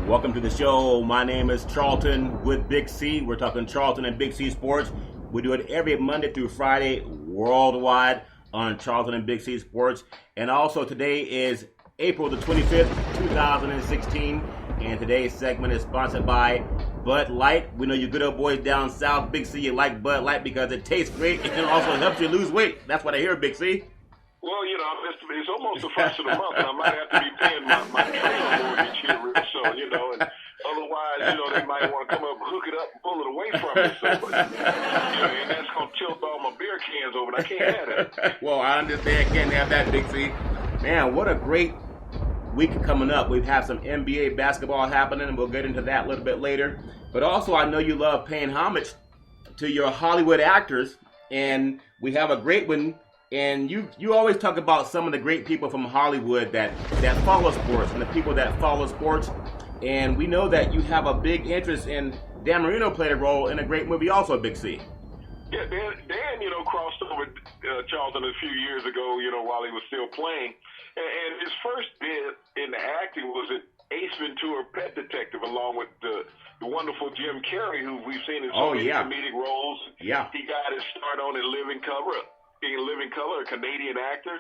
Welcome to the show. My name is Charlton with Big C. We're talking Charlton and Big C Sports. We do it every Monday through Friday worldwide on Charlton and Big C Sports. And also today is April the 25th, 2016. And today's segment is sponsored by Bud Light. We know you good old boys down south, Big C, you like Bud Light because it tastes great and also helps you lose weight. That's what I hear, Big C. Well, you know, it's almost the first of the month, and I might have to be paying my trailer mortgage here real soon, you know, and otherwise, you know, they might want to come up and hook it up and pull it away from me. So, but, you know, and that's going to tilt all my beer cans over, and I can't have that. Well, I understand. Can't have that, Big C. Man, what a great week coming up. We've had some NBA basketball happening, and we'll get into that a little bit later. But also, I know you love paying homage to your Hollywood actors, and we have a great one. And you always talk about some of the great people from Hollywood that follow sports and the people that follow sports. And we know that you have a big interest in Dan Marino played a role in a great movie also, Big C. Yeah, Dan, you know, crossed over Charlton a few years ago, you know, while he was still playing. And his first bit in acting was at Ace Ventura Pet Detective, along with the wonderful Jim Carrey, who we've seen in so many comedic roles. Yeah. He got his start on in Living Color, a Canadian actor,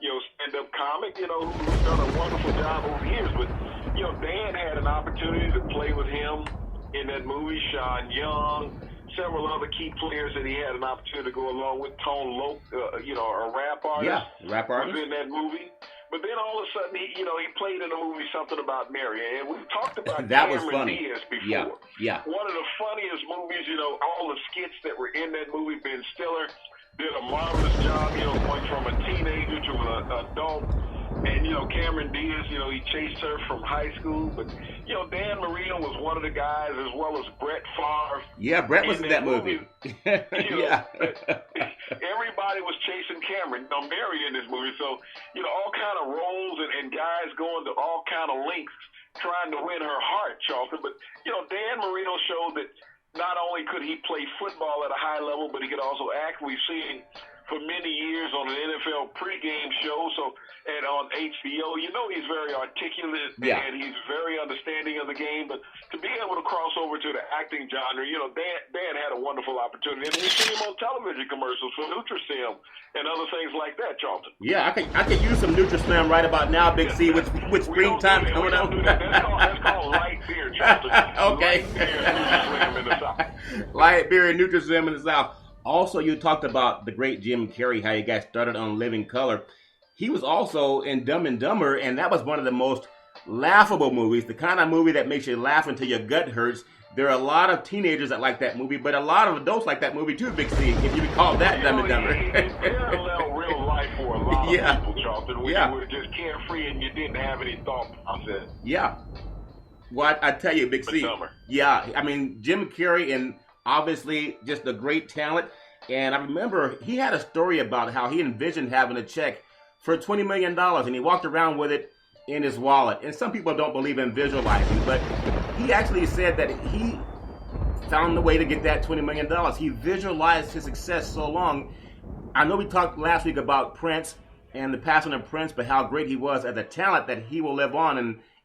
you know, stand-up comic, you know, who's done a wonderful job over the years. But, you know, Dan had an opportunity to play with him in that movie, Sean Young, several other key players that he had an opportunity to go along with. Tone Loc, you know, a rap artist. Yeah, rap artist. Was in that movie. But then all of a sudden, he played in a movie, Something About Mary. And we've talked about that Cameron was funny. Diaz before. Yeah. One of the funniest movies, you know, all the skits that were in that movie, Ben Stiller did a marvelous job, you know, going from a teenager to an adult. And, you know, Cameron Diaz, you know, he chased her from high school. But, you know, Dan Marino was one of the guys, as well as Brett Favre. Yeah, Brett was in that movie. Yeah. Everybody was chasing Cameron, you know, Mary in this movie. So, you know, all kind of roles and guys going to all kind of lengths trying to win her heart, Charlton. But, you know, Dan Marino showed that not only could he play football at a high level, but he could also act. We've seen for many years on an NFL pregame show, and on HBO. You know, he's very articulate and he's very understanding of the game. But to be able to cross over to the acting genre, you know, Dan had a wonderful opportunity. And we've seen him on television commercials for Nutrisym and other things like that, Charlton. Yeah, I could use some Nutrisym right about now, Big C, with springtime coming up. That's called light beer, Charlton. Okay. Light beer and Nutrisym in the South. Light beer and Nutrisym in the South. Also, you talked about the great Jim Carrey, how you guys started on Living Color. He was also in Dumb and Dumber, and that was one of the most laughable movies, the kind of movie that makes you laugh until your gut hurts. There are a lot of teenagers that like that movie, but a lot of adults like that movie too, Big C, if you recall that Dumb and Dumber. It paralleled real life for a lot of people, Charlton, when you were just carefree and you didn't have any thought process. Yeah. Well, I tell you, Big C. Yeah, I mean, Jim Carrey, and obviously just a great talent. And I remember he had a story about how he envisioned having a check for $20 million, and he walked around with it in his wallet. And some people don't believe in visualizing, but he actually said that he found the way to get that $20 million. He visualized his success so long. I know we talked last week about Prince and the passing of Prince, but how great he was as a talent, that he will live on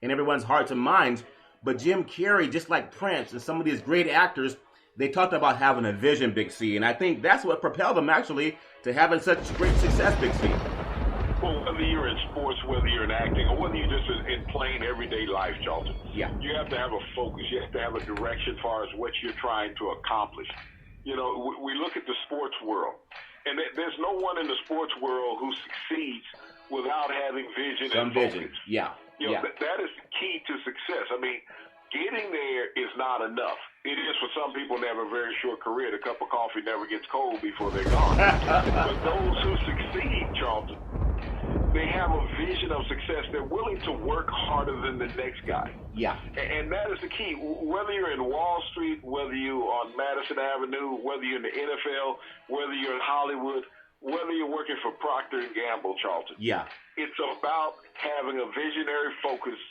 in everyone's hearts and minds. But Jim Carrey, just like Prince and some of these great actors, they talked about having a vision, Big C, and I think that's what propelled them actually to having such great success, Big C. Well, whether you're in sports, whether you're in acting, or whether you're just in plain everyday life, Charlton, you have to have a focus. You have to have a direction as far as what you're trying to accomplish. You know, we look at the sports world, and there's no one in the sports world who succeeds without having vision and focus. Yeah. You know, that is the key to success. I mean, getting there is not enough. It is for some people that have a very short career. The cup of coffee never gets cold before they're gone. But those who succeed, Charlton, they have a vision of success. They're willing to work harder than the next guy. Yeah. And that is the key. Whether you're in Wall Street, whether you're on Madison Avenue, whether you're in the NFL, whether you're in Hollywood, whether you're working for Procter & Gamble, Charlton. Yeah. It's about having a visionary focus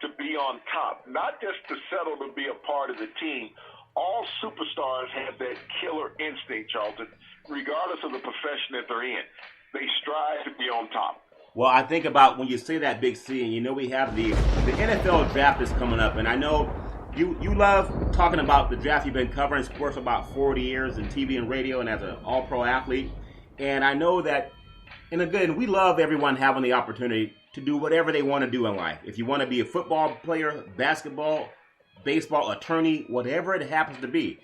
to be on top, not just to settle to be a part of the team. All superstars have that killer instinct, Charlton, regardless of the profession that they're in. They strive to be on top. Well, I think about when you say that, Big C, and you know we have the NFL draft is coming up, and I know you love talking about the draft. You've been covering sports for about 40 years in TV and radio and as an all-pro athlete. And I know that, and again, we love everyone having the opportunity to do whatever they want to do in life. If you want to be a football player, basketball, baseball, attorney, whatever it happens to be.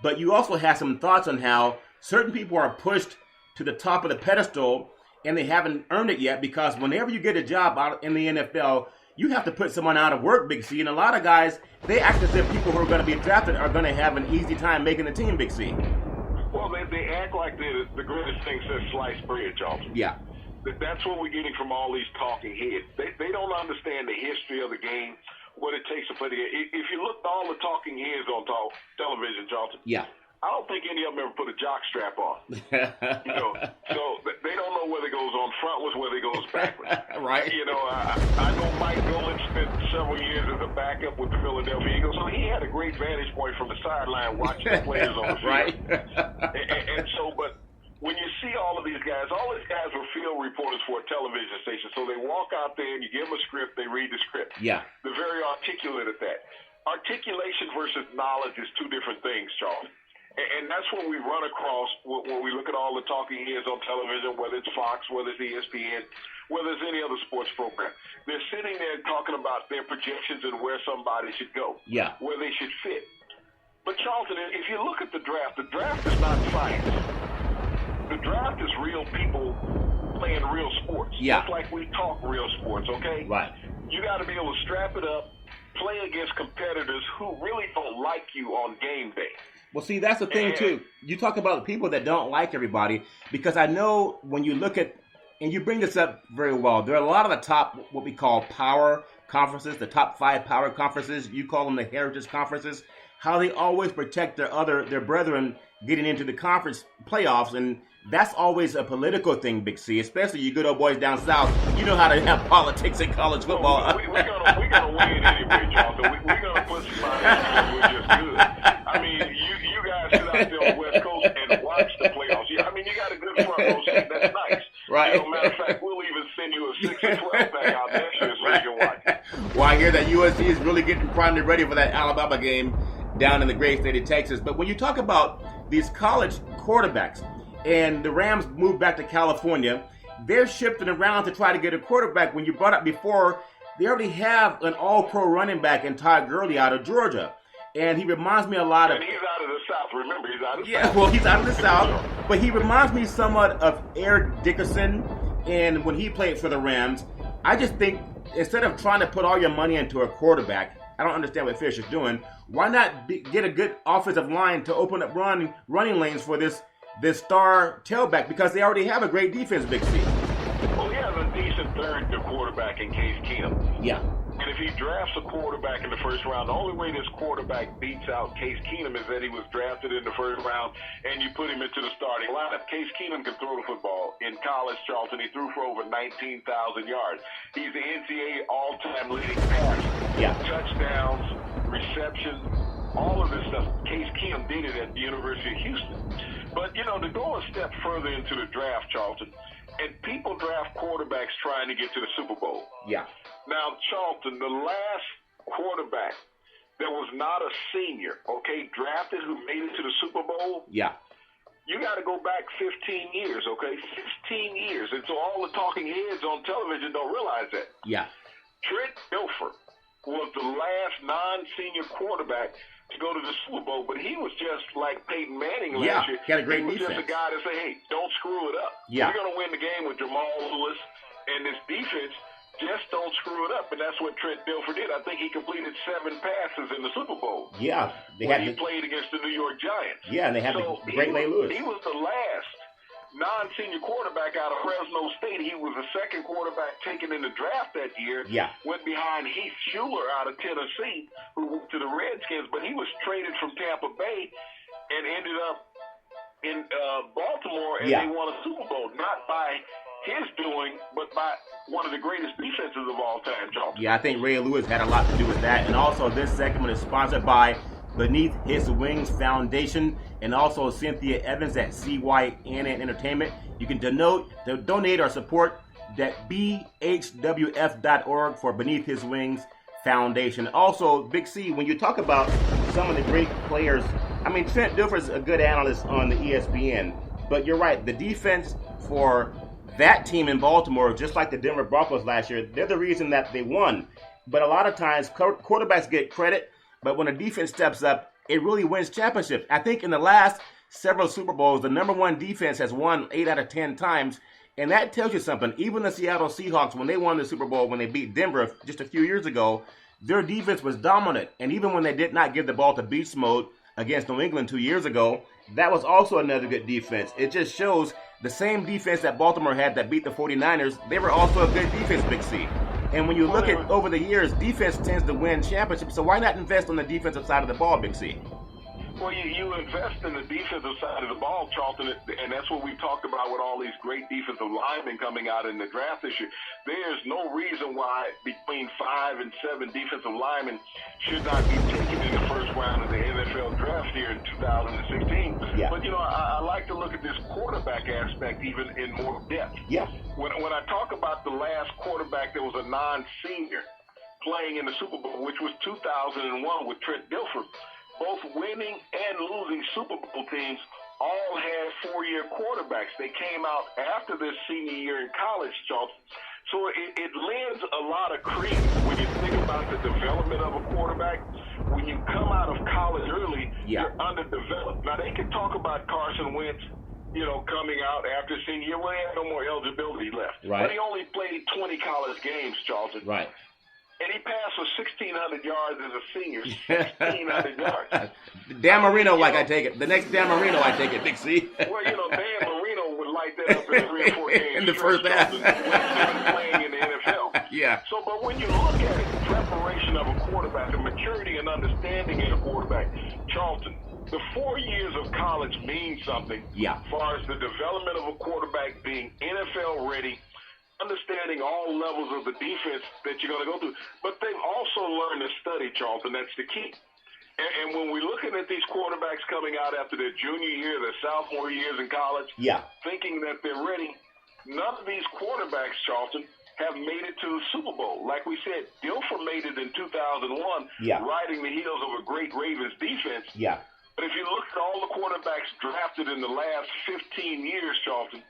But you also have some thoughts on how certain people are pushed to the top of the pedestal and they haven't earned it yet, because whenever you get a job out in the NFL, you have to put someone out of work, Big C. And a lot of guys, they act as if people who are going to be drafted are going to have an easy time making the team, Big C. Well, they act like they're the greatest thing since sliced bread, Charlton. Yeah. That's what we're getting from all these talking heads. They don't understand the history of the game, what it takes to play the game. If you look at all the talking heads on television, Charlton, yeah, I don't think any of them ever put a jock strap on. So they don't know whether it goes on frontwards, whether it goes backwards. Right. I know Mike Nolan spent several years as a backup with the Philadelphia Eagles, so he had a great vantage point from the sideline watching the players on the field. Right. and so, but when you see all these guys were field reporters for a television station, so they walk out there and you give them a script, they read the script. Yeah. They're very articulate at that. Articulation versus knowledge is two different things, Charlie. And that's what we run across when we look at all the talking heads on television, whether it's Fox, whether it's ESPN, whether it's any other sports program. They're sitting there talking about their projections and where somebody should go, where they should fit. But, Charlton, if you look at the draft is not science. The draft is real people playing real sports. Yeah. Just like we talk real sports, okay? Right. You got to be able to strap it up, play against competitors who really don't like you on game day. Well, see, that's the thing, too. You talk about people that don't like everybody, because I know when you look at, and you bring this up very well, there are a lot of the top, what we call power conferences, the top 5 power conferences. You call them the heritage conferences, how they always protect their brethren getting into the conference playoffs. And that's always a political thing, Big C, especially you good old boys down south. You know how to have politics in college football. Well, we're gonna win anyway, Charlton. We're going to put somebody in which is good. I mean, you guys sit out there on the West Coast and watch the playoffs. I mean, you got a good front row seat. That's nice. Right. Matter of fact, we'll even send you a 6 and 12 back out next year so you can watch. Well, I hear that USC is really getting primed and ready for that Alabama game down in the great state of Texas. But when you talk about these college quarterbacks, and the Rams moved back to California, they're shifting around to try to get a quarterback. When you brought up before, they already have an all-pro running back in Todd Gurley out of Georgia. And he reminds me a lot of... And he's out of the South. Remember, he's out of the South. Yeah, well, he's out of the South. But he reminds me somewhat of Eric Dickerson. And when he played for the Rams, I just think instead of trying to put all your money into a quarterback, I don't understand what Fish is doing. Why not get a good offensive line to open up running lanes for this star tailback, because they already have a great defense, Big C. Well, he has a decent third quarterback in Case Keenum. Yeah. And if he drafts a quarterback in the first round, the only way this quarterback beats out Case Keenum is that he was drafted in the first round and you put him into the starting lineup. Case Keenum can throw the football. In college, Charlton, he threw for over 19,000 yards. He's the NCAA all-time leading passer. Yeah. Touchdowns, receptions, all of this stuff. Case Keenum did it at the University of Houston. But, to go a step further into the draft, Charlton, and people draft quarterbacks trying to get to the Super Bowl. Yeah. Now, Charlton, the last quarterback that was not a senior, drafted, who made it to the Super Bowl. Yeah. You got to go back 15 years, 15 years. And so all the talking heads on television don't realize that. Yeah. Trent Dilfer was the last non-senior quarterback to go to the Super Bowl, but he was just like Peyton Manning last year. He had a great defense. He was defense. just a guy to say, hey, don't screw it up. Yeah. You're going to win the game with Jamal Lewis and this defense. Just don't screw it up, and that's what Trent Dilfer did. I think he completed 7 passes in the Super Bowl. Yeah. He played against the New York Giants. Yeah, and they had the great Ray Lewis. He was the last non-senior quarterback out of Fresno State. He was the second quarterback taken in the draft that year. Yeah. Went behind Heath Schuler out of Tennessee, who went to the Redskins, but he was traded from Tampa Bay and ended up in Baltimore, and they won a Super Bowl, not by his doing, but by one of the greatest defenses of all time, Charlton. Yeah, I think Ray Lewis had a lot to do with that. And also, this segment is sponsored by Beneath His Wings Foundation and also Cynthia Evans at CYNN Entertainment. You can donate or support that bhwf.org for Beneath His Wings Foundation. Also, Big C, when you talk about some of the great players, I mean, Trent Dilfer's a good analyst on the ESPN, but you're right, the defense for that team in Baltimore, just like the Denver Broncos last year, they're the reason that they won. But a lot of times, quarterbacks get credit, but when a defense steps up, it really wins championships. I think in the last several Super Bowls, the number one defense has won 8 out of 10 times, and that tells you something. Even the Seattle Seahawks, when they won the Super Bowl, when they beat Denver just a few years ago, their defense was dominant. And even when they did not give the ball to beast mode against New England 2 years ago, that was also another good defense. It just shows the same defense that Baltimore had that beat the 49ers, they were also a good defense, Big C. And when you look at over the years, defense tends to win championships, so why not invest on the defensive side of the ball, Big C? Well, you invest in the defensive side of the ball, Charlton, and that's what we've talked about with all these great defensive linemen coming out in the draft this year. There's no reason why between 5 and 7 defensive linemen should not be taken in the first round of the NFL draft here in 2016. Yeah. But, I like to look at this quarterback aspect even in more depth. Yeah. When I talk about the last quarterback that was a non-senior playing in the Super Bowl, which was 2001 with Trent Dilfer, both winning and losing Super Bowl teams all had 4-year quarterbacks. They came out after their senior year in college, Charlton. So it lends a lot of credence when you think about the development of a quarterback. When you come out of college early, you're underdeveloped. Now, they can talk about Carson Wentz, coming out after senior year. Well, he had no more eligibility left. Right. But he only played 20 college games, Charlton. Right. And he passed for 1,600 yards as a senior. 1,600 yards. Dan Marino, I take it. The next Dan Marino, I take it, Big C. Well, Dan Marino would light that up in 3 or 4 games. In the first half. Playing in the NFL. Yeah. So, but when you look at it, preparation of a quarterback, the maturity and understanding in a quarterback, Charlton, the 4 years of college means something. Yeah. As far as the development of a quarterback being NFL ready, understanding all levels of the defense that you're going to go through. But they've also learned to study, Charlton. That's the key. And when we're looking at these quarterbacks coming out after their junior year, their sophomore years in college, thinking that they're ready, none of these quarterbacks, Charlton, have made it to the Super Bowl. Like we said, Dilfer made it in 2001, riding the heels of a great Ravens defense. Yeah. But if you look at all the quarterbacks drafted in the last 15 years, Charlton,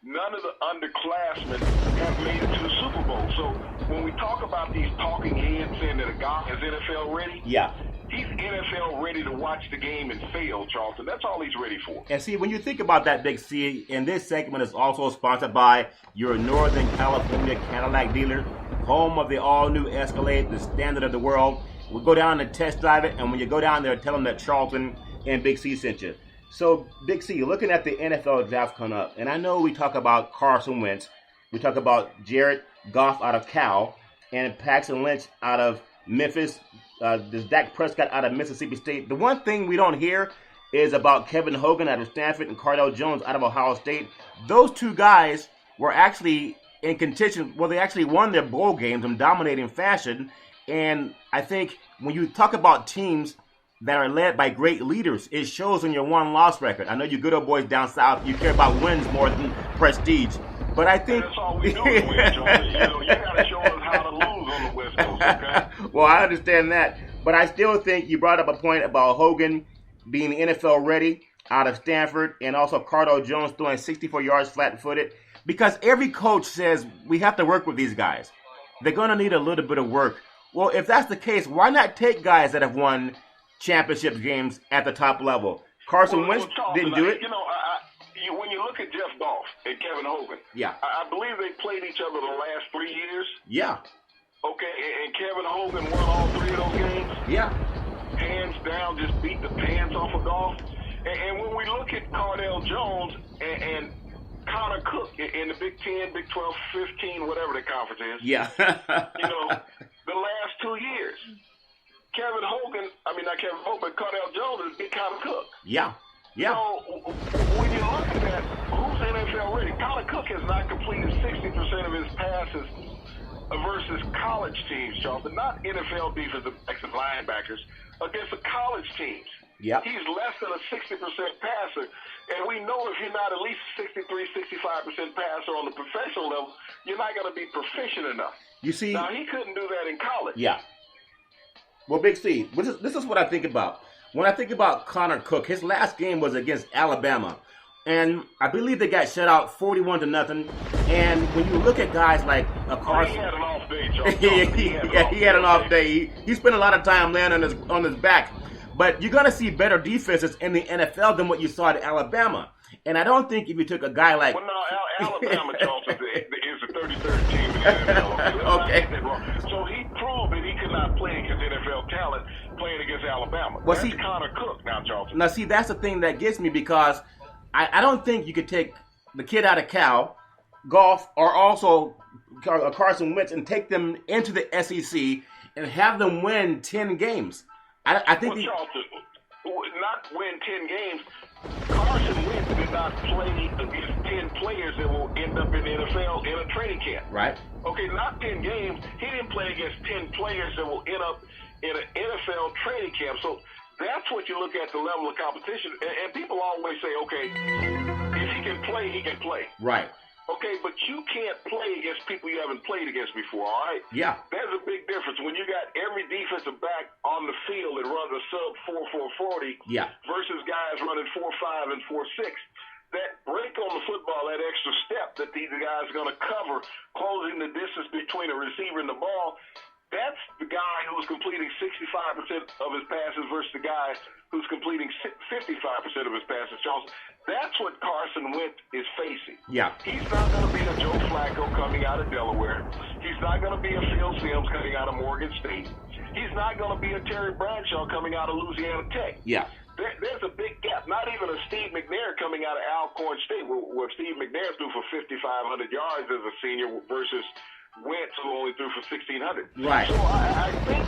none of the underclassmen have made it to the Super Bowl. So when we talk about these talking heads saying that a guy is NFL ready, he's NFL ready to watch the game and fail, Charlton. That's all he's ready for. And see, when you think about that, Big C, and this segment is also sponsored by your Northern California Cadillac dealer, home of the all-new Escalade, the standard of the world. We'll go down and test drive it, and when you go down there, tell them that Charlton and Big C sent you. So, Big C, looking at the NFL draft coming up, and I know we talk about Carson Wentz, we talk about Jared Goff out of Cal, and Paxton Lynch out of Memphis, there's Dak Prescott out of Mississippi State. The one thing we don't hear is about Kevin Hogan out of Stanford and Cardell Jones out of Ohio State. Those two guys were actually in contention. Well, they actually won their bowl games in dominating fashion, and I think when you talk about teams that are led by great leaders, it shows in your one-loss record. I know you good old boys down south, you care about wins more than prestige. But I think that's all we do is win, Jordan. You got to show us how to lose on the West Coast, okay? Well, I understand that. But I still think you brought up a point about Hogan being NFL ready out of Stanford, and also Cardell Jones throwing 64 yards flat-footed. Because every coach says we have to work with these guys. They're going to need a little bit of work. Well, if that's the case, why not take guys that have won championship games at the top level? Carson Wentz didn't do it. When you look at Jeff Goff and Kevin Hogan, I believe they played each other the last 3 years. Yeah. Okay, and Kevin Hogan won all 3 of those games. Yeah. Hands down, just beat the pants off of Goff. And when we look at Cardell Jones and Connor Cook in the Big 10, Big 12, 15, whatever the conference is. Yeah. The last 2 years. Not Kevin Hogan, but Cardell Jones is Big Connor Cook. Yeah. Yeah. So when you look at that, who's NFL ready? Connor Cook has not completed 60% of his passes versus college teams, Charlton, not NFL defensive backs and linebackers, against the college teams. Yep. He's less than a 60% passer. And we know if you're not at least 63, 65% passer on the professional level, you're not going to be proficient enough. You see, now, he couldn't do that in college. Yeah. Well, Big C, this is what I think about. When I think about Connor Cook, his last game was against Alabama. And I believe they got shut out 41-0. And when you look at guys like Carson, he had an off day, Joe. he had an off day. He spent a lot of time laying on his back. But you're going to see better defenses in the NFL than what you saw at Alabama. And I don't think if you took a guy like... Well, no, Alabama, Charlton, is the 33rd team in the NFL. Okay. So he proved that he could not play against NFL talent playing against Alabama. Well, that's Connor Cook now, Charlton. Now, see, that's the thing that gets me because I don't think you could take the kid out of Cal, Goff, or also Carson Wentz and take them into the SEC and have them win 10 games. I think Charlton, not win 10 games. Carson Wentz did not play against 10 players that will end up in the NFL in a training camp. Right. Okay, not 10 games. He didn't play against 10 players that will end up in an NFL training camp. So that's what you look at, the level of competition. And people always say, okay, if he can play, he can play. Right. Okay, but you can't play against people you haven't played against before, all right? Yeah. There's a big difference. When you got every defensive back on the field that runs a sub-4.40 versus guys running 4.5 and 4.6, that break on the football, that extra step that these guys are going to cover, closing the distance between a receiver and the ball, that's the guy who's completing 65% of his passes versus the guy who's completing 55% of his passes, Charles. That's what Carson Wentz is facing. Yeah. He's not going to be a Joe Flacco coming out of Delaware. He's not going to be a Phil Simms coming out of Morgan State. He's not going to be a Terry Bradshaw coming out of Louisiana Tech. Yeah. There's a big gap. Not even a Steve McNair coming out of Alcorn State, where Steve McNair threw for 5,500 yards as a senior versus Wentz, who only threw for 1,600. Right. So I think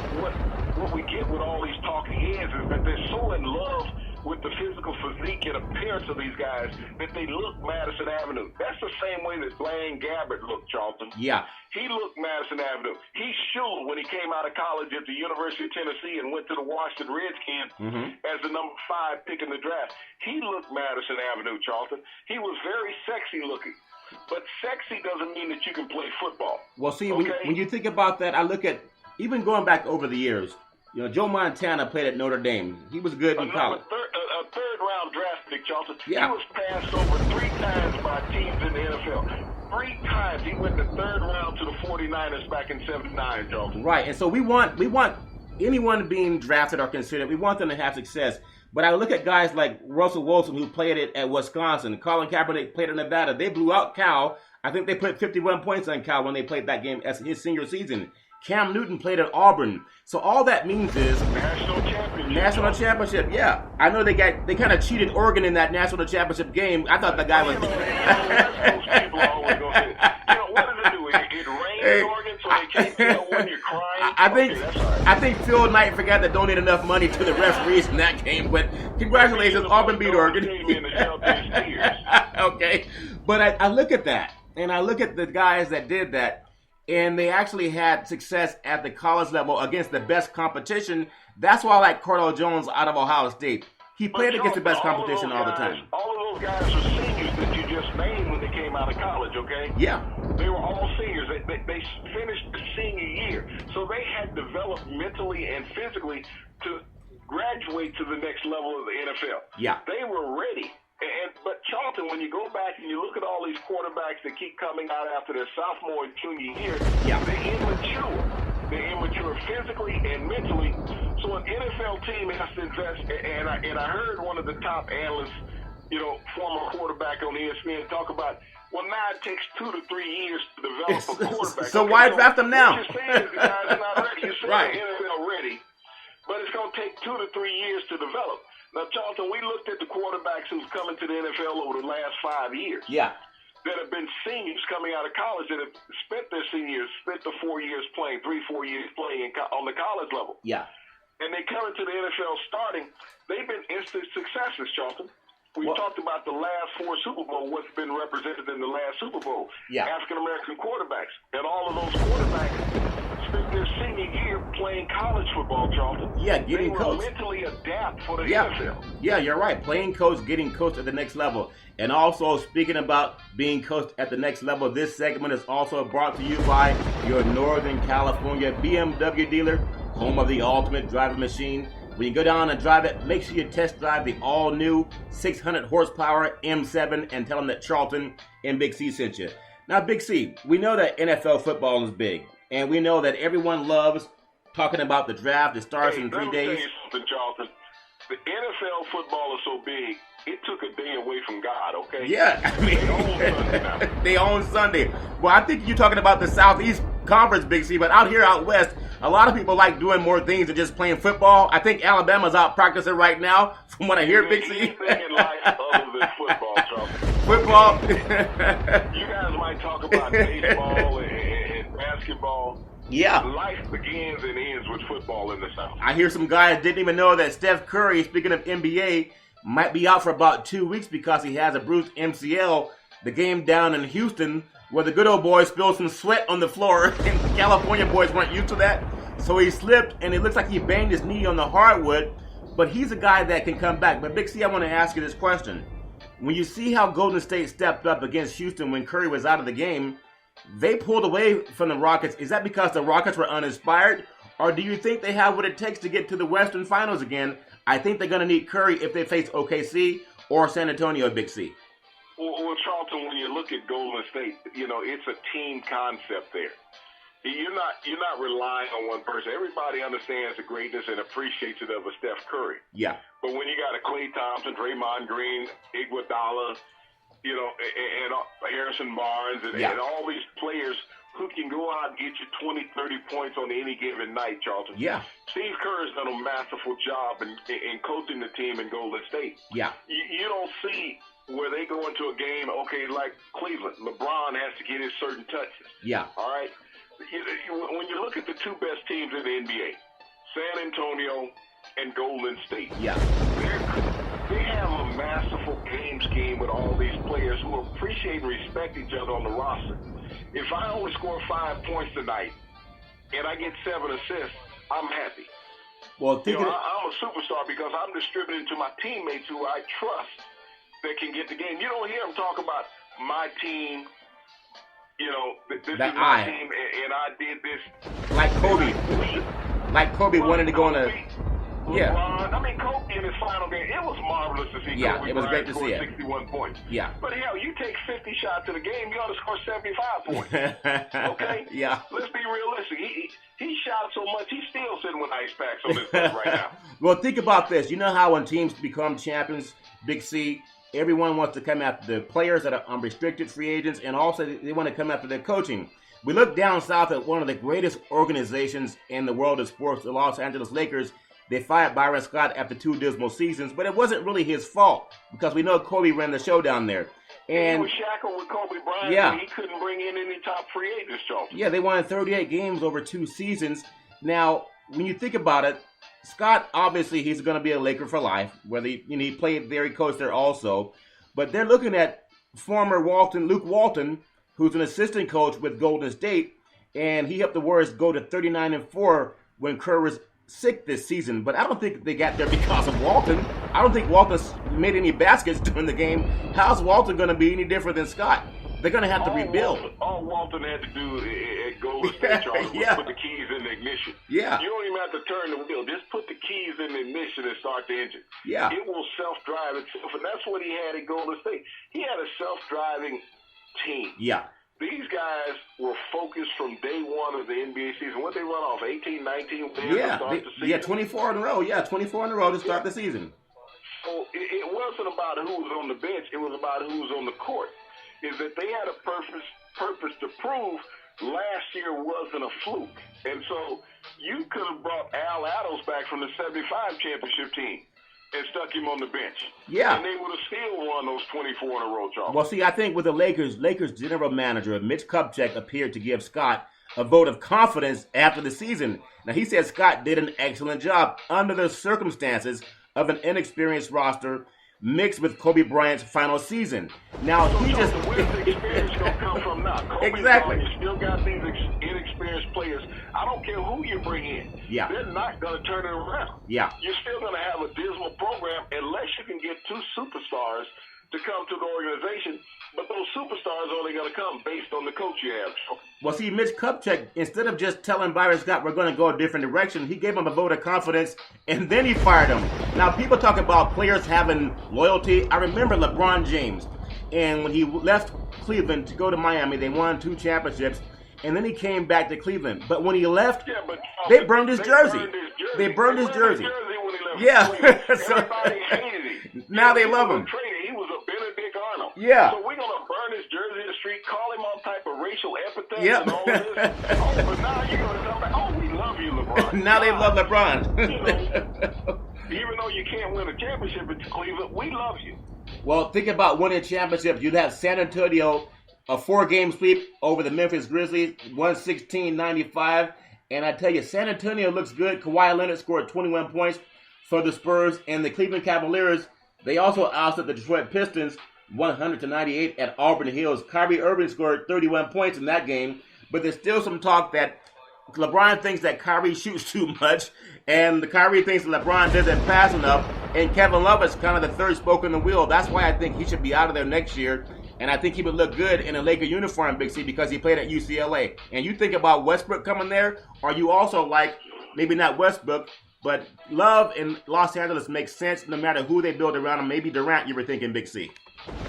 what we get with all these talking heads is that they're so in love with the physical physique and appearance of these guys that they look Madison Avenue. That's the same way that Blaine Gabbert looked, Charlton. Yeah. He looked Madison Avenue. He showed when he came out of college at the University of Tennessee and went to the Washington Redskins as the number 5 pick in the draft. He looked Madison Avenue, Charlton. He was very sexy looking. But sexy doesn't mean that you can play football. Well, see, when you think about that, I look at, even going back over the years, you know, Joe Montana played at Notre Dame. He was good in college. A third-round draft pick, Charlton. Yeah. He was passed over 3 times by teams in the NFL. 3 times. He went the third round to the 49ers back in 79, Charlton. Right, and so we want anyone being drafted or considered, we want them to have success. But I look at guys like Russell Wilson, who played it at Wisconsin. Colin Kaepernick played at Nevada. They blew out Cal. I think they put 51 points on Cal when they played that game as his senior season. Cam Newton played at Auburn. So all that means is National championship. Yeah, I know they kind of cheated Oregon in that national championship game. I thought the guy was. People are always going to say, what does it do? It rains in Oregon, so they can't tell when you're crying. I think Phil Knight forgot to donate enough money to the referees in that game. But congratulations, Auburn beat Oregon. Okay, but I look at that, and I look at the guys that did that. And they actually had success at the college level against the best competition. That's why I like Cordell Jones out of Ohio State. He played against the best competition all the time. All of those guys were seniors that you just named when they came out of college, okay? Yeah. They were all seniors. They finished the senior year. So they had developed mentally and physically to graduate to the next level of the NFL. Yeah. They were ready. But Charlton, when you go back and you look at all these quarterbacks that keep coming out after their sophomore and junior year, they're immature. They're immature physically and mentally. So an NFL team has to invest. And I heard one of the top analysts, former quarterback on ESPN, talk about, well, now it takes 2 to 3 years to develop a quarterback. So why draft them now? What you're saying is the guys are not ready. You're saying the NFL ready, but it's going to take 2 to 3 years to develop. Now, Charlton, we looked at the quarterbacks who's coming to the NFL over the last 5 years. Yeah. That have been seniors coming out of college that have spent their seniors, spent the 4 years playing, 3-4 years playing on the college level. Yeah. And they come into the NFL starting. They've been instant successes, Charlton. We've talked about the last 4 Super Bowl, what's been represented in the last Super Bowl. Yeah. African-American quarterbacks. And all of those quarterbacks spent their senior year playing playing college football, Charlton. Yeah, getting coached. They will mentally adapt for the yeah. NFL. Yeah, you're right. Playing coach, getting coached at the next level. And also, speaking about being coached at the next level, this segment is also brought to you by your Northern California BMW dealer, home of the ultimate driving machine. When you go down and drive it, make sure you test drive the all-new 600 horsepower M7 and tell them that Charlton and Big C sent you. Now, Big C, we know that NFL football is big, and we know that everyone loves talking about the draft. It starts in 3 days. Let me tell you something, Charlton. The NFL football is so big, it took a day away from God, okay? Yeah, I mean, they own Sunday now. They own Sunday. Well, I think you're talking about the Southeast Conference, Big C, but out here, out west, a lot of people like doing more things than just playing football. I think Alabama's out practicing right now, from what I hear, Big C. Anything in life other than football, Charlton. Football. You guys might talk about baseball and basketball. Yeah. Life begins and ends with football in the South. I hear some guys didn't even know that Steph Curry, speaking of NBA, might be out for about 2 weeks because he has a bruised MCL. The game down in Houston, where the good old boys spilled some sweat on the floor, and the California boys weren't used to that. So he slipped, and it looks like he banged his knee on the hardwood, but he's a guy that can come back. But Big C, I want to ask you this question. When you see how Golden State stepped up against Houston when Curry was out of the game, they pulled away from the Rockets. Is that because the Rockets were uninspired? Or do you think they have what it takes to get to the Western Finals again? I think they're going to need Curry if they face OKC or San Antonio, Big C. Well, Charlton, when you look at Golden State, it's a team concept there. You're not relying on one person. Everybody understands the greatness and appreciates it of a Steph Curry. Yeah. But when you got a Klay Thompson, Draymond Green, Iguodala, and Harrison Barnes, and all these players who can go out and get you 20, 30 points on any given night, Charlton. Yeah. Steve Kerr's done a masterful job in coaching the team in Golden State. Yeah. You don't see where they go into a game, okay, like Cleveland. LeBron has to get his certain touches. Yeah. All right? When you look at the two best teams in the NBA, San Antonio and Golden State. Yeah. They have a masterful game scheme with all these players who appreciate and respect each other on the roster. If I only score 5 points tonight and I get 7 assists, I'm happy. Well, I'm a superstar because I'm distributing to my teammates who I trust that can get the game. You don't hear them talk about my team. This is my team, and I did this. Like Kobe. Like Kobe wanted to go on a... Yeah. LeBron, I mean, Kobe in his final game, it was marvelous to see Kobe it was Bryant great to score see it. 61 points. Yeah. But hell, you take 50 shots in a game, you ought to score 75 points. Okay? Yeah. Let's be realistic. He shot so much, he's still sitting with ice packs on his head right now. Well, think about this. You know how when teams become champions, Big C, everyone wants to come after the players that are unrestricted free agents, and also they want to come after their coaching. We look down south at one of the greatest organizations in the world of sports, the Los Angeles Lakers. They fired Byron Scott after 2 dismal seasons, but it wasn't really his fault because we know Kobe ran the show down there. And he was shackled with Kobe Bryant. Yeah. He couldn't bring in any top free agents, Charlton. Yeah, they won 38 games over 2 seasons. Now, when you think about it, Scott, obviously, he's going to be a Laker for life. Whether he played there, he coached there also. But they're looking at former Luke Walton, who's an assistant coach with Golden State, and he helped the Warriors go to 39-4 when Kerr was sick this season. But I don't think they got there because of Walton. I don't think Walton made any baskets during the game. How's Walton going to be any different than Scott? They're going to have to rebuild. All Walton had to do at Golden State, Charles, was put the keys in the ignition. Yeah. You don't even have to turn the wheel. Just put the keys in the ignition and start the engine. Yeah. It will self-drive itself, and that's what he had at Golden State. He had a self-driving team. Yeah. These guys were focused from day one of the NBA season. What they run off, 18, 19 wins to start the season? Yeah, 24 in a row. Yeah, 24 in a row to start the season. So it wasn't about who was on the bench. It was about who was on the court. Is that they had a purpose to prove last year wasn't a fluke. And so you could have brought Al Adams back from the 75 championship team and stuck him on the bench. Yeah. And they would have still won those 24 in a row, Charles. Well, see, I think with the Lakers general manager, Mitch Kupchak, appeared to give Scott a vote of confidence after the season. Now, he said Scott did an excellent job under the circumstances of an inexperienced roster mixed with Kobe Bryant's final season. Now, so, where's the experience going to come from now? Kobe's exactly. gone, you still got these inexperienced experienced players, I don't care who you bring in, they're not going to turn it around. Yeah. You're still going to have a dismal program unless you can get 2 superstars to come to the organization, but those superstars are only going to come based on the coach you have. Well, see, Mitch Kupchak, instead of just telling Byron Scott we're going to go a different direction, he gave him a vote of confidence, and then he fired him. Now, people talk about players having loyalty. I remember LeBron James, and when he left Cleveland to go to Miami, they won 2 championships, and then he came back to Cleveland. But when he left, they burned his jersey. They burned his jersey. Yeah. Everybody hated him. Now they love him. He was a Benedict Arnold. Yeah. So we're going to burn his jersey in the street, call him all type of racial epithets and all this. But now you're going to come back, we love you, LeBron. Now they love LeBron. Even though you can't win a championship in Cleveland, we love you. Well, think about winning championships. You'd have San Antonio, a 4-game sweep over the Memphis Grizzlies, 116-95. And I tell you, San Antonio looks good. Kawhi Leonard scored 21 points for the Spurs, and the Cleveland Cavaliers, they also ousted the Detroit Pistons 100-98 at Auburn Hills. Kyrie Irving scored 31 points in that game, but there's still some talk that LeBron thinks that Kyrie shoots too much, and the Kyrie thinks that LeBron doesn't pass enough, and Kevin Love is kind of the third spoke in the wheel. That's why I think he should be out of there next year, and I think he would look good in a Laker uniform, Big C, because he played at UCLA. And you think about Westbrook coming there, or you also like, maybe not Westbrook, but Love in Los Angeles makes sense no matter who they build around him. Maybe Durant, you were thinking, Big C.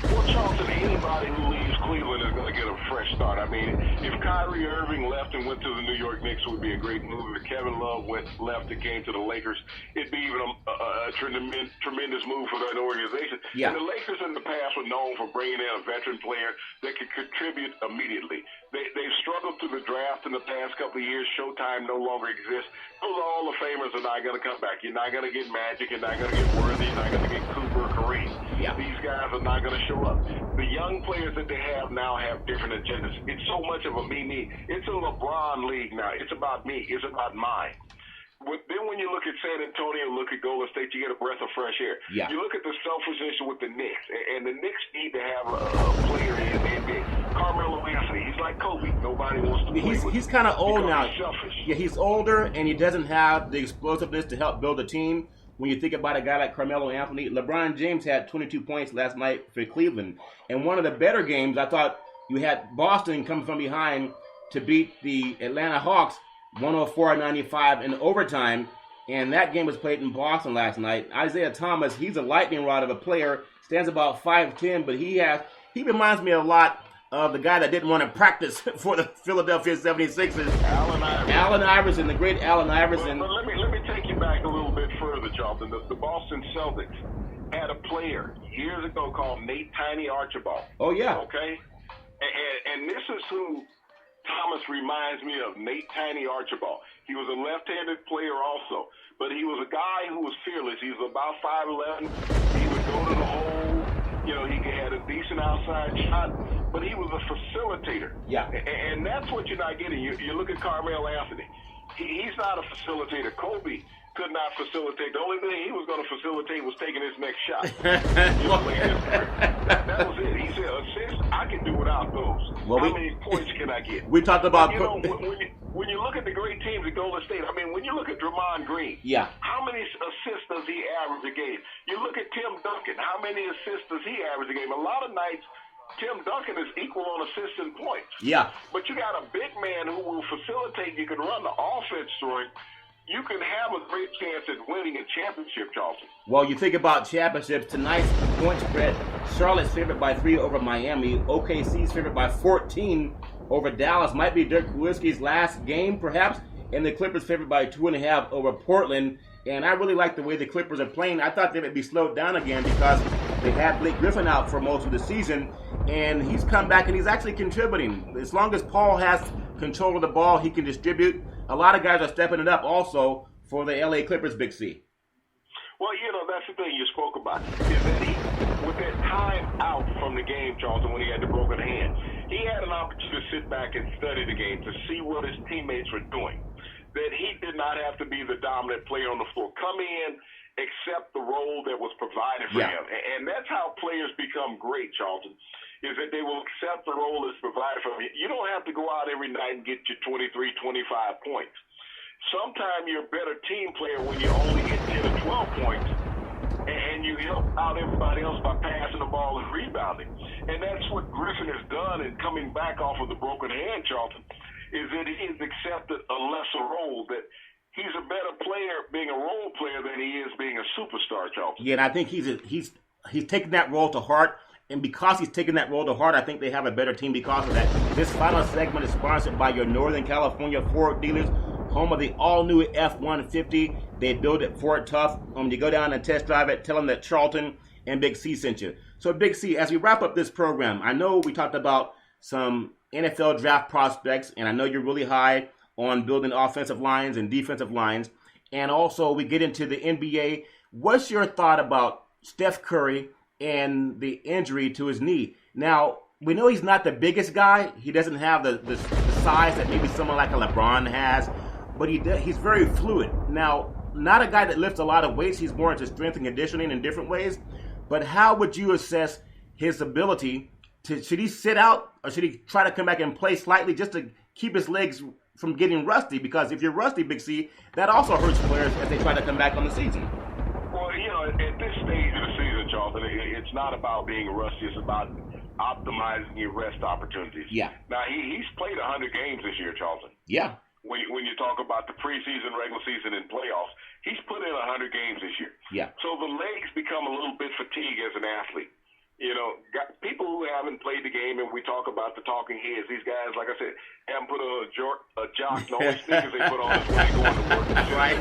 Well, Charlton, anybody who leaves Cleveland is going to get a fresh start. I mean, if Kyrie Irving left and went to the New York Knicks, it would be a great move. If Kevin Love left and came to the Lakers, it'd be even a tremendous move for that organization. Yeah. And the Lakers in the past were known for bringing in a veteran player that could contribute immediately. They've struggled through the draft in the past couple of years. Showtime no longer exists. Those Hall of Famers are not going to come back. You're not going to get Magic. You're not going to get Worthy. You're not going to get Cooper or Kareem. Yeah. These guys are not going to show up. The young players that they have now have different agendas. It's so much of a me. It's a LeBron league now. It's about me. It's about mine. But then when you look at San Antonio, look at Golden State, you get a breath of fresh air. Yeah. You look at the selfishness with the Knicks, and the Knicks need to have a player in the NBA. Carmelo Anthony, he's like Kobe. Nobody wants to play with He's kind of old now. He's selfish. Yeah, he's older, and he doesn't have the explosiveness to help build a team. When you think about a guy like Carmelo Anthony, LeBron James had 22 points last night for Cleveland. And one of the better games, I thought you had Boston come from behind to beat the Atlanta Hawks 104-95 in overtime. And that game was played in Boston last night. Isaiah Thomas, he's a lightning rod of a player, stands about 5'10", but he reminds me a lot of the guy that didn't want to practice for the Philadelphia 76ers. Allen Iverson, the great Allen Iverson. But let me take you back a little bit further, Charlton. The Boston Celtics had a player years ago called Nate Tiny Archibald. Oh, yeah. Okay? And this is who Thomas reminds me of, Nate Tiny Archibald. He was a left-handed player also, but he was a guy who was fearless. He was about 5'11". He would go to the hole. You know, he had a decent outside shot, but he was a facilitator. Yeah. And that's what you're not getting. You look at Carmelo Anthony. He's not a facilitator. Kobe could not facilitate. The only thing he was going to facilitate was taking his next shot. That was it. He said, assist, I can do without those. Well, How many points can I get? We talked about... when you look at the great teams at Golden State, I mean, when you look at Draymond Green, yeah, how many assists does he average a game? You look at Tim Duncan, how many assists does he average a game? A lot of nights, Tim Duncan is equal on assists and points. Yeah. But you got a big man who will facilitate. You can run the offense through him. You can have a great chance at winning a championship, Charlton. Well, you think about championships. Tonight's point spread, Charlotte's favored by 3 over Miami. OKC's favored by 14 over Dallas. Might be Dirk Nowitzki's last game, perhaps. And the Clippers favored by 2.5 over Portland. And I really like the way the Clippers are playing. I thought they would be slowed down again because they had Blake Griffin out for most of the season. And he's come back and he's actually contributing. As long as Paul has control of the ball, he can distribute. A lot of guys are stepping it up also for the LA Clippers, Big C. Well, you know, that's the thing you spoke about, is that he, with that time out from the game, Charlton, when he had the broken hand, he had an opportunity to sit back and study the game, to see what his teammates were doing, that he did not have to be the dominant player on the floor. Come in, accept the role that was provided for him. And that's how players become great, Charlton. is that they will accept the role that's provided for you. You don't have to go out every night and get your 23, 25 points. Sometimes you're a better team player when you only get 10 or 12 points, and you help out everybody else by passing the ball and rebounding. And that's what Griffin has done in coming back off of the broken hand, Charlton, is that he has accepted a lesser role, that he's a better player being a role player than he is being a superstar, Charlton. Yeah, and I think he's taken that role to heart. And because he's taken that role to heart, I think they have a better team because of that. This final segment is sponsored by your Northern California Ford dealers, home of the all-new F-150. They build it Ford tough. When you go down and test drive it, tell them that Charlton and Big C sent you. So, Big C, as we wrap up this program, I know we talked about some NFL draft prospects, and I know you're really high on building offensive lines and defensive lines. And also, we get into the NBA. What's your thought about Steph Curry and the injury to his knee? Now, we know he's not the biggest guy. He doesn't have the size that maybe someone like a LeBron has, but he's very fluid. Now, not a guy that lifts a lot of weights. He's more into strength and conditioning in different ways. But how would you assess his ability should he sit out, or should he try to come back and play slightly just to keep his legs from getting rusty? Because if you're rusty, Big C, that also hurts players as they try to come back on the season. Well, at this stage of the season, Charlton, it's not about being rusty. It's about optimizing your rest opportunities. Yeah. Now, he's played 100 games this year, Charlton. Yeah. When you talk about the preseason, regular season, and playoffs, he's put in 100 games this year. Yeah. So the legs become a little bit fatigued as an athlete. People who haven't played the game, and we talk about the talking heads, these guys, like I said, haven't put a jock, the only sneakers they put on is when they go into work. Right.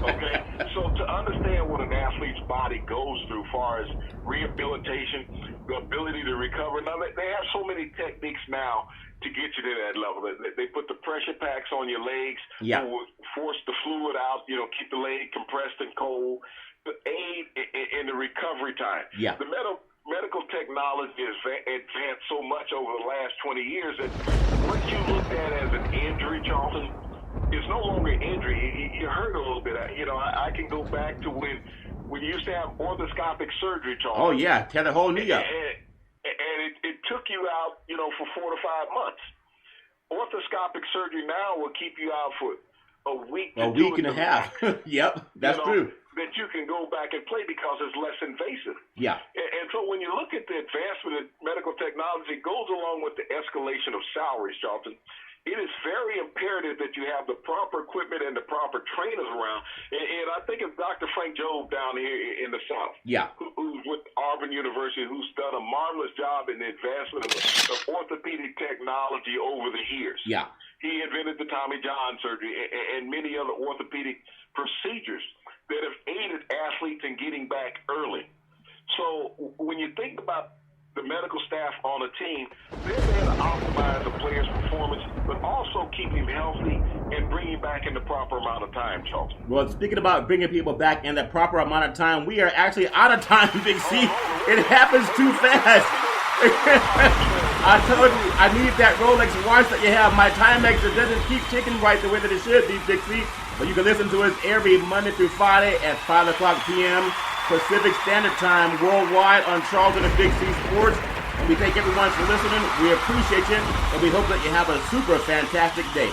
Okay? So to understand what an athlete's body goes through as far as rehabilitation, the ability to recover, now they have so many techniques now to get you to that level. They put the pressure packs on your legs, yeah, will force the fluid out, keep the leg compressed and cold, to aid in the recovery time. Yeah. The medical technology has advanced so much over the last 20 years that what you looked at as an injury, Charlton, is no longer an injury. You hurt a little bit. I can go back to when you used to have orthoscopic surgery, Charlton. Oh, yeah, tear the whole knee up. And it took you out, for 4 to 5 months. Orthoscopic surgery now will keep you out for a week and a half. Yep, that's true. That you can go back and play because it's less invasive. Yeah. And so when you look at the advancement of medical technology, it goes along with the escalation of salaries, Charlton. It is very imperative that you have the proper equipment and the proper trainers around. And I think of Dr. Frank Jobe down here in the South, yeah, who's with Auburn University, who's done a marvelous job in the advancement of orthopedic technology over the years. Yeah. He invented the Tommy John surgery and many other orthopedic procedures that have aided athletes in getting back early. So when you think about the medical staff on a team, they're there to optimize the player's performance, but also keep him healthy and bring him back in the proper amount of time, Charlton. Well, speaking about bringing people back in the proper amount of time, we are actually out of time, Big C. It happens too fast. I told you, I need that Rolex watch that you have. My Timex, it doesn't keep ticking right the way that it should be, Big C. But you can listen to us every Monday through Friday at 5 o'clock p.m. Pacific Standard Time worldwide on Charlton and Big C Sports. And we thank everyone for listening. We appreciate you, and we hope that you have a super fantastic day.